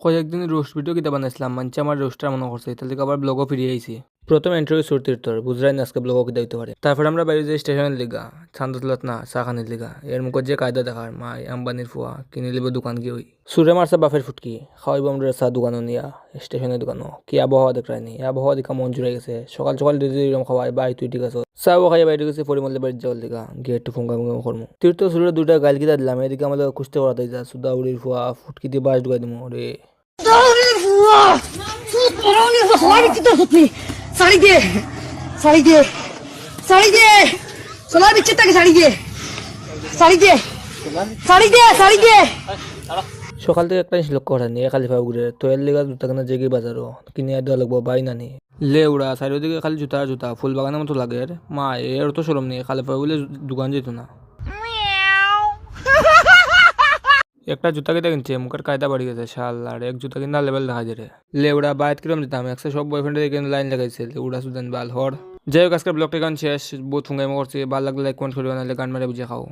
কয়েকদিন roast video কিতা বানাইছিলাম মানছে আমার রোস্টার মনে করছে তাহলে আবার ব্লগও ফিরিয়ে আইছি। প্রথম এন্ট্রি সুরতীর্থর বুঝরাই না আজকে ব্লগও কিতা হইতে পারে। তারপর আমরা বাইরে যে স্টেশনের লিগা ছান্দতলাত না চাখানির লিগা এর মুখত যে কায়দা দেখার মাই আম্বানির ফুয়া কিনে লিব দোকান কি হই সুরে মারছে বাফের ফুটকি খাওয়াইব আমরা চা দোকানও নিয়া স্টেশনের দোকানও কি আবহাওয়া দেখরানি আবহাওয়া দেখা মন জুড়ে গেছে সকাল সকাল এরকম খাওয়াই বাই তুই ঠিক আছে চাও খাই বাইরে গেছে পরিমলে বাড়ি যাওয়ার লিগা গিয়ে একটু ফুঙ্গা ফুঙ্গা করবো তীর্থ সুরে দুইটা গাইল কিতা দিলাম এদিকে আমাদের কুস্তে করাতে যা সুদা উড়ির ফুয়া ফুটকি দিয়ে বাস ঢুকাই দিবো রে साड़ी दे साड़ी दे साड़ी दे सोना बिच्चे तक साड़ी दे साड़ी दे साड़ी दे साड़ी दे সকাল থেকে একটা জিনিস লক্ষ্য করেনি খালি ফাউ ঘুরে তো এর লিগা জুতা কেনা জেগে বাজারও কিনে দেওয়া লাগবো বাই নানি লে উড়া চারিদিকে খালি জুতা জুতা ফুল বাগানের মতো লাগে মা এর তো সরম নেই খালি ফাউ বলে দোকান যেত না একটা জুতা কিনতে কিনছে মুখের কায়দা বাড়ি গেছে শাল আর এক জুতা কিনা লেভেল দেখা যায় লে উড়া বাইত কিরম দিতাম একসাথে সব বয়ফ্রেন্ডের এখানে লাইন লাগাইছে উড়া সুদান বাল হর যাই হোক আজকের ব্লগটা গান শেষ বহুত ফুঙ্গাইমো করছে ভালো লাগলে লাইক কমেন্ট করবে নাহলে গান মেরে বুঝে খাও।